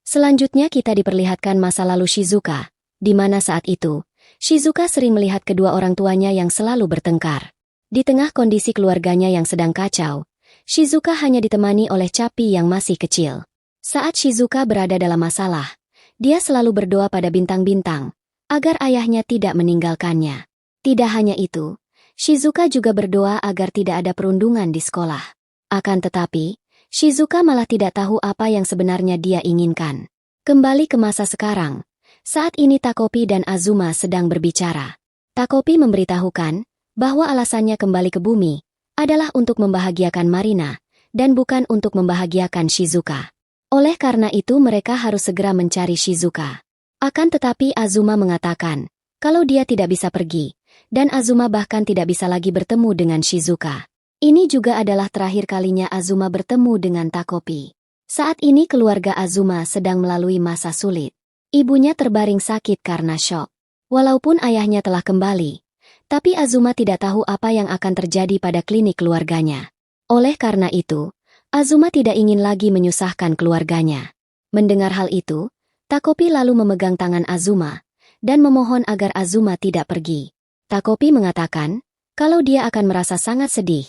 Selanjutnya kita diperlihatkan masa lalu Shizuka, di mana saat itu, Shizuka sering melihat kedua orang tuanya yang selalu bertengkar. Di tengah kondisi keluarganya yang sedang kacau, Shizuka hanya ditemani oleh Capi yang masih kecil. Saat Shizuka berada dalam masalah, dia selalu berdoa pada bintang-bintang, agar ayahnya tidak meninggalkannya. Tidak hanya itu, Shizuka juga berdoa agar tidak ada perundungan di sekolah. Akan tetapi, Shizuka malah tidak tahu apa yang sebenarnya dia inginkan. Kembali ke masa sekarang, saat ini Takopi dan Azuma sedang berbicara. Takopi memberitahukan bahwa alasannya kembali ke bumi adalah untuk membahagiakan Marina, dan bukan untuk membahagiakan Shizuka. Oleh karena itu mereka harus segera mencari Shizuka. Akan tetapi Azuma mengatakan kalau dia tidak bisa pergi, dan Azuma bahkan tidak bisa lagi bertemu dengan Shizuka. Ini juga adalah terakhir kalinya Azuma bertemu dengan Takopi. Saat ini keluarga Azuma sedang melalui masa sulit. Ibunya terbaring sakit karena syok. Walaupun ayahnya telah kembali, tapi Azuma tidak tahu apa yang akan terjadi pada klinik keluarganya. Oleh karena itu, Azuma tidak ingin lagi menyusahkan keluarganya. Mendengar hal itu, Takopi lalu memegang tangan Azuma dan memohon agar Azuma tidak pergi. Takopi mengatakan kalau dia akan merasa sangat sedih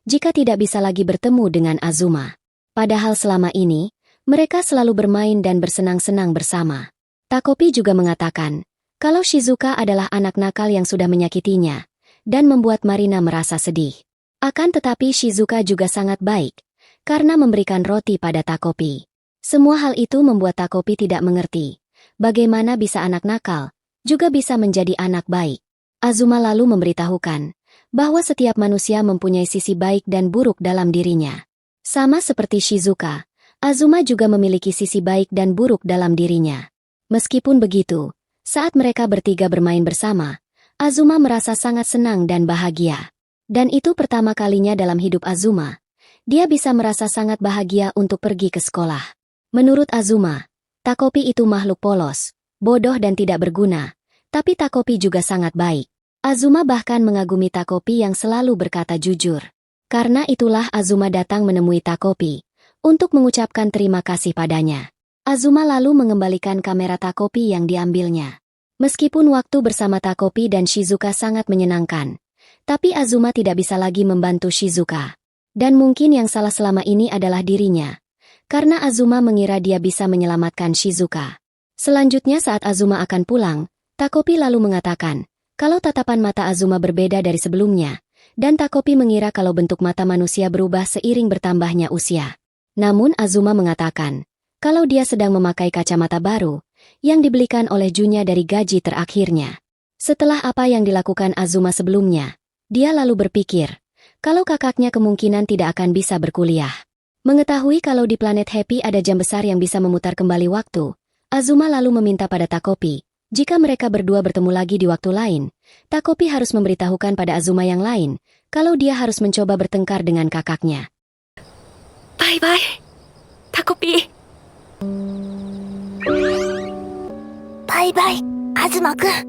jika tidak bisa lagi bertemu dengan Azuma. Padahal selama ini, mereka selalu bermain dan bersenang-senang bersama. Takopi juga mengatakan kalau Shizuka adalah anak nakal yang sudah menyakitinya dan membuat Marina merasa sedih. Akan tetapi Shizuka juga sangat baik karena memberikan roti pada Takopi. Semua hal itu membuat Takopi tidak mengerti bagaimana bisa anak nakal juga bisa menjadi anak baik. Azuma lalu memberitahukan bahwa setiap manusia mempunyai sisi baik dan buruk dalam dirinya. Sama seperti Shizuka, Azuma juga memiliki sisi baik dan buruk dalam dirinya. Meskipun begitu, saat mereka bertiga bermain bersama, Azuma merasa sangat senang dan bahagia. Dan itu pertama kalinya dalam hidup Azuma. Dia bisa merasa sangat bahagia untuk pergi ke sekolah. Menurut Azuma, Takopi itu makhluk polos, bodoh dan tidak berguna, tapi Takopi juga sangat baik. Azuma bahkan mengagumi Takopi yang selalu berkata jujur. Karena itulah Azuma datang menemui Takopi untuk mengucapkan terima kasih padanya. Azuma lalu mengembalikan kamera Takopi yang diambilnya. Meskipun waktu bersama Takopi dan Shizuka sangat menyenangkan, tapi Azuma tidak bisa lagi membantu Shizuka. Dan mungkin yang salah selama ini adalah dirinya, karena Azuma mengira dia bisa menyelamatkan Shizuka. Selanjutnya saat Azuma akan pulang, Takopi lalu mengatakan kalau tatapan mata Azuma berbeda dari sebelumnya, dan Takopi mengira kalau bentuk mata manusia berubah seiring bertambahnya usia. Namun Azuma mengatakan kalau dia sedang memakai kacamata baru yang dibelikan oleh Junya dari gaji terakhirnya. Setelah apa yang dilakukan Azuma sebelumnya, dia lalu berpikir kalau kakaknya kemungkinan tidak akan bisa berkuliah. Mengetahui kalau di planet Happy ada jam besar yang bisa memutar kembali waktu, Azuma lalu meminta pada Takopi jika mereka berdua bertemu lagi di waktu lain, Takopi harus memberitahukan pada Azuma yang lain kalau dia harus mencoba bertengkar dengan kakaknya. Bye-bye, Takopi. Bye-bye, Azuma-kun.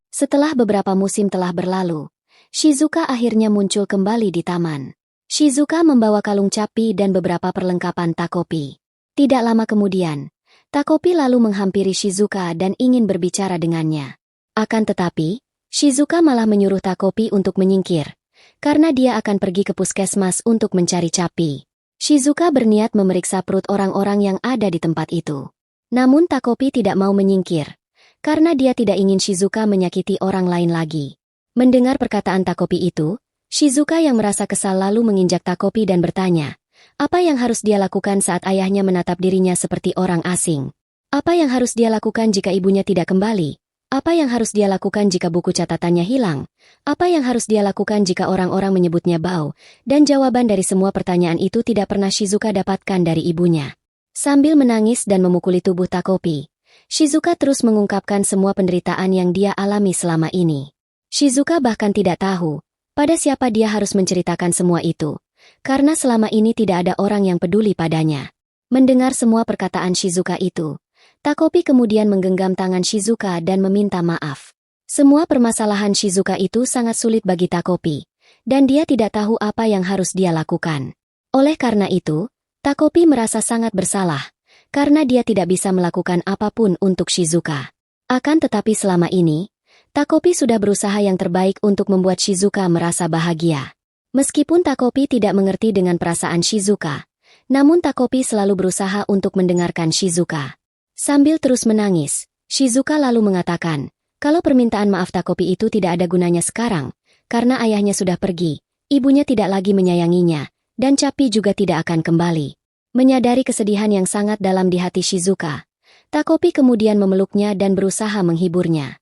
Setelah beberapa musim telah berlalu, Shizuka akhirnya muncul kembali di taman. Shizuka membawa kalung Capi dan beberapa perlengkapan Takopi. Tidak lama kemudian, Takopi lalu menghampiri Shizuka dan ingin berbicara dengannya. Akan tetapi, Shizuka malah menyuruh Takopi untuk menyingkir, karena dia akan pergi ke puskesmas untuk mencari Capi. Shizuka berniat memeriksa perut orang-orang yang ada di tempat itu. Namun Takopi tidak mau menyingkir, karena dia tidak ingin Shizuka menyakiti orang lain lagi. Mendengar perkataan Takopi itu, Shizuka yang merasa kesal lalu menginjak Takopi dan bertanya, apa yang harus dia lakukan saat ayahnya menatap dirinya seperti orang asing? Apa yang harus dia lakukan jika ibunya tidak kembali? Apa yang harus dia lakukan jika buku catatannya hilang? Apa yang harus dia lakukan jika orang-orang menyebutnya bau? Dan jawaban dari semua pertanyaan itu tidak pernah Shizuka dapatkan dari ibunya. Sambil menangis dan memukuli tubuh Takopi, Shizuka terus mengungkapkan semua penderitaan yang dia alami selama ini. Shizuka bahkan tidak tahu pada siapa dia harus menceritakan semua itu, karena selama ini tidak ada orang yang peduli padanya. Mendengar semua perkataan Shizuka itu, Takopi kemudian menggenggam tangan Shizuka dan meminta maaf. Semua permasalahan Shizuka itu sangat sulit bagi Takopi, dan dia tidak tahu apa yang harus dia lakukan. Oleh karena itu, Takopi merasa sangat bersalah, karena dia tidak bisa melakukan apapun untuk Shizuka. Akan tetapi selama ini, Takopi sudah berusaha yang terbaik untuk membuat Shizuka merasa bahagia. Meskipun Takopi tidak mengerti dengan perasaan Shizuka, namun Takopi selalu berusaha untuk mendengarkan Shizuka. Sambil terus menangis, Shizuka lalu mengatakan, kalau permintaan maaf Takopi itu tidak ada gunanya sekarang, karena ayahnya sudah pergi, ibunya tidak lagi menyayanginya, dan Capi juga tidak akan kembali. Menyadari kesedihan yang sangat dalam di hati Shizuka, Takopi kemudian memeluknya dan berusaha menghiburnya.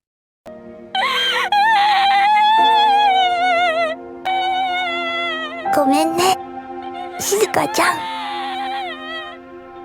Gomen ne, Shizuka-chan.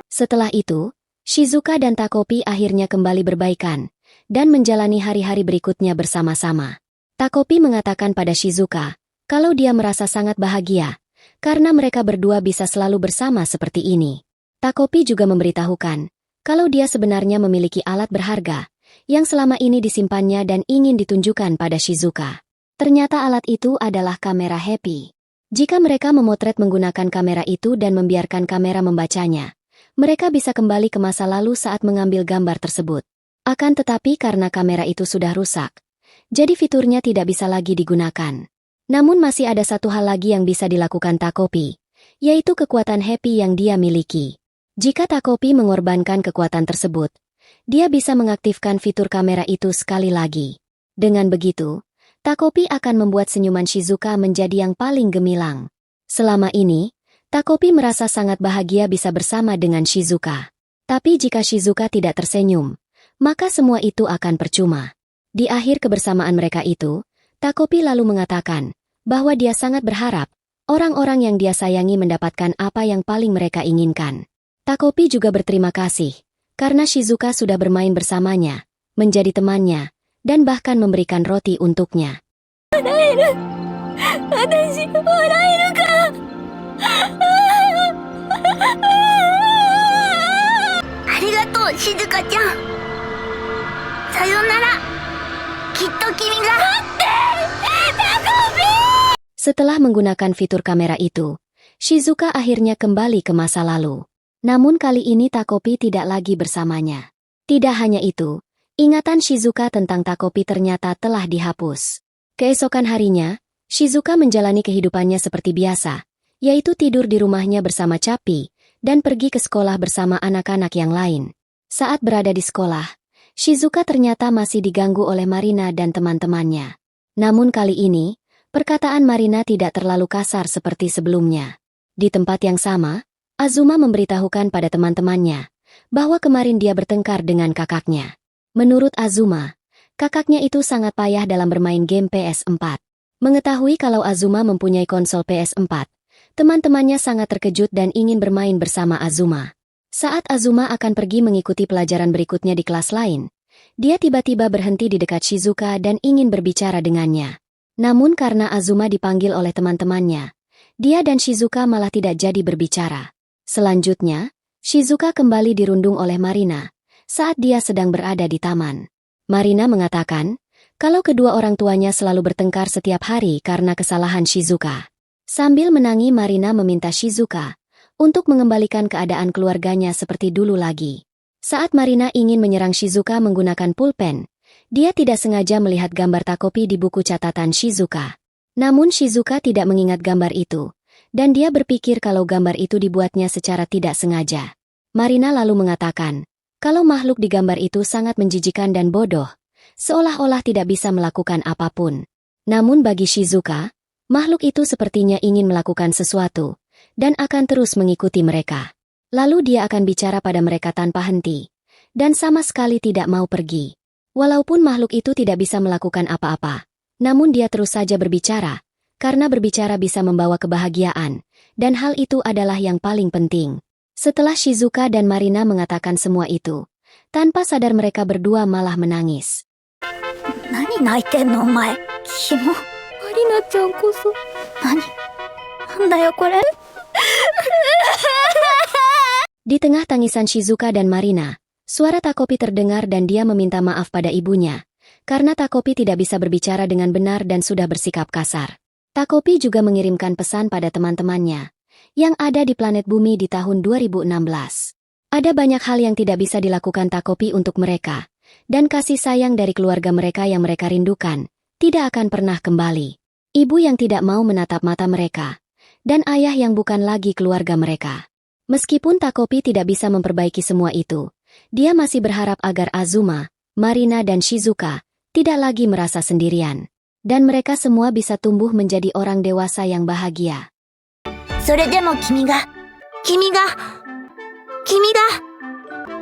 Setelah itu, Shizuka dan Takopi akhirnya kembali berbaikan, dan menjalani hari-hari berikutnya bersama-sama. Takopi mengatakan pada Shizuka, kalau dia merasa sangat bahagia, karena mereka berdua bisa selalu bersama seperti ini. Takopi juga memberitahukan, kalau dia sebenarnya memiliki alat berharga, yang selama ini disimpannya dan ingin ditunjukkan pada Shizuka. Ternyata alat itu adalah kamera Happy. Jika mereka memotret menggunakan kamera itu dan membiarkan kamera membacanya, mereka bisa kembali ke masa lalu saat mengambil gambar tersebut. Akan tetapi karena kamera itu sudah rusak, jadi fiturnya tidak bisa lagi digunakan. Namun masih ada satu hal lagi yang bisa dilakukan Takopi, yaitu kekuatan Happy yang dia miliki. Jika Takopi mengorbankan kekuatan tersebut, dia bisa mengaktifkan fitur kamera itu sekali lagi. Dengan begitu, Takopi akan membuat senyuman Shizuka menjadi yang paling gemilang. Selama ini, Takopi merasa sangat bahagia bisa bersama dengan Shizuka. Tapi jika Shizuka tidak tersenyum, maka semua itu akan percuma. Di akhir kebersamaan mereka itu, Takopi lalu mengatakan bahwa dia sangat berharap orang-orang yang dia sayangi mendapatkan apa yang paling mereka inginkan. Takopi juga berterima kasih karena Shizuka sudah bermain bersamanya, menjadi temannya, dan bahkan memberikan roti untuknya. Arigatou, Shizuka-chan. Sayonara. Kitto kimi ga... Setelah menggunakan fitur kamera itu, Shizuka akhirnya kembali ke masa lalu. Namun kali ini Takopi tidak lagi bersamanya. Tidak hanya itu, ingatan Shizuka tentang Takopi ternyata telah dihapus. Keesokan harinya, Shizuka menjalani kehidupannya seperti biasa, yaitu tidur di rumahnya bersama Capi, dan pergi ke sekolah bersama anak-anak yang lain. Saat berada di sekolah, Shizuka ternyata masih diganggu oleh Marina dan teman-temannya. Namun kali ini, perkataan Marina tidak terlalu kasar seperti sebelumnya. Di tempat yang sama, Azuma memberitahukan pada teman-temannya bahwa kemarin dia bertengkar dengan kakaknya. Menurut Azuma, kakaknya itu sangat payah dalam bermain game PS4. Mengetahui kalau Azuma mempunyai konsol PS4, teman-temannya sangat terkejut dan ingin bermain bersama Azuma. Saat Azuma akan pergi mengikuti pelajaran berikutnya di kelas lain, dia tiba-tiba berhenti di dekat Shizuka dan ingin berbicara dengannya. Namun karena Azuma dipanggil oleh teman-temannya, dia dan Shizuka malah tidak jadi berbicara. Selanjutnya, Shizuka kembali dirundung oleh Marina saat dia sedang berada di taman. Marina mengatakan kalau kedua orang tuanya selalu bertengkar setiap hari karena kesalahan Shizuka. Sambil menangis, Marina meminta Shizuka untuk mengembalikan keadaan keluarganya seperti dulu lagi. Saat Marina ingin menyerang Shizuka menggunakan pulpen, dia tidak sengaja melihat gambar Takopi di buku catatan Shizuka. Namun Shizuka tidak mengingat gambar itu, dan dia berpikir kalau gambar itu dibuatnya secara tidak sengaja. Marina lalu mengatakan kalau makhluk di gambar itu sangat menjijikan dan bodoh, seolah-olah tidak bisa melakukan apapun. Namun bagi Shizuka, makhluk itu sepertinya ingin melakukan sesuatu, dan akan terus mengikuti mereka. Lalu dia akan bicara pada mereka tanpa henti, dan sama sekali tidak mau pergi. Walaupun makhluk itu tidak bisa melakukan apa-apa, namun dia terus saja berbicara, karena berbicara bisa membawa kebahagiaan, dan hal itu adalah yang paling penting. Setelah Shizuka dan Marina mengatakan semua itu, tanpa sadar mereka berdua malah menangis. Nani naiten no omae? Kimo. Marina-chan koso. Nani? Nanda yo kore? Di tengah tangisan Shizuka dan Marina, suara Takopi terdengar dan dia meminta maaf pada ibunya, karena Takopi tidak bisa berbicara dengan benar dan sudah bersikap kasar. Takopi juga mengirimkan pesan pada teman-temannya yang ada di planet bumi di tahun 2016. Ada banyak hal yang tidak bisa dilakukan Takopi untuk mereka, dan kasih sayang dari keluarga mereka yang mereka rindukan, tidak akan pernah kembali. Ibu yang tidak mau menatap mata mereka, dan ayah yang bukan lagi keluarga mereka. Meskipun Takopi tidak bisa memperbaiki semua itu, dia masih berharap agar Azuma, Marina dan Shizuka tidak lagi merasa sendirian. Dan mereka semua bisa tumbuh menjadi orang dewasa yang bahagia. それでも君が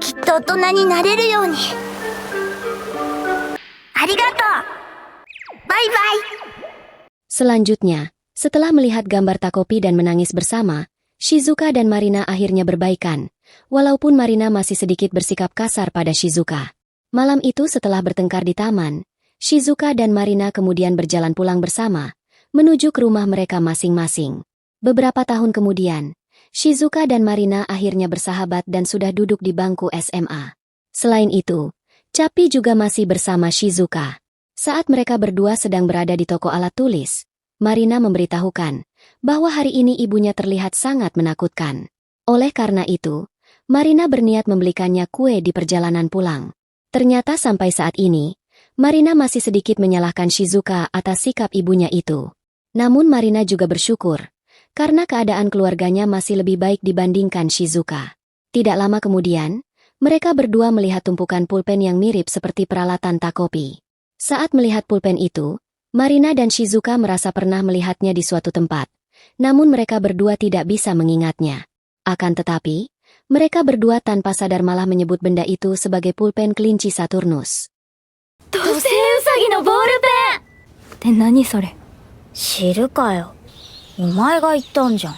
きっと大人になれるように。ありがとう。バイバイ。 Selanjutnya, setelah melihat gambar Takopi dan menangis bersama, Shizuka dan Marina akhirnya berbaikan, walaupun Marina masih sedikit bersikap kasar pada Shizuka. Malam itu setelah bertengkar di taman, Shizuka dan Marina kemudian berjalan pulang bersama, menuju ke rumah mereka masing-masing. Beberapa tahun kemudian, Shizuka dan Marina akhirnya bersahabat dan sudah duduk di bangku SMA. Selain itu, Capi juga masih bersama Shizuka. Saat mereka berdua sedang berada di toko alat tulis, Marina memberitahukan bahwa hari ini ibunya terlihat sangat menakutkan. Oleh karena itu, Marina berniat membelikannya kue di perjalanan pulang. Ternyata sampai saat ini, Marina masih sedikit menyalahkan Shizuka atas sikap ibunya itu. Namun Marina juga bersyukur, karena keadaan keluarganya masih lebih baik dibandingkan Shizuka. Tidak lama kemudian, mereka berdua melihat tumpukan pulpen yang mirip seperti peralatan Takopi. Saat melihat pulpen itu, Marina dan Shizuka merasa pernah melihatnya di suatu tempat, namun mereka berdua tidak bisa mengingatnya. Akan tetapi, mereka berdua tanpa sadar malah menyebut benda itu sebagai pulpen kelinci Saturnus. 土星ウサギのボールペンって何それ？知るかよ。お前が言ったんじゃん。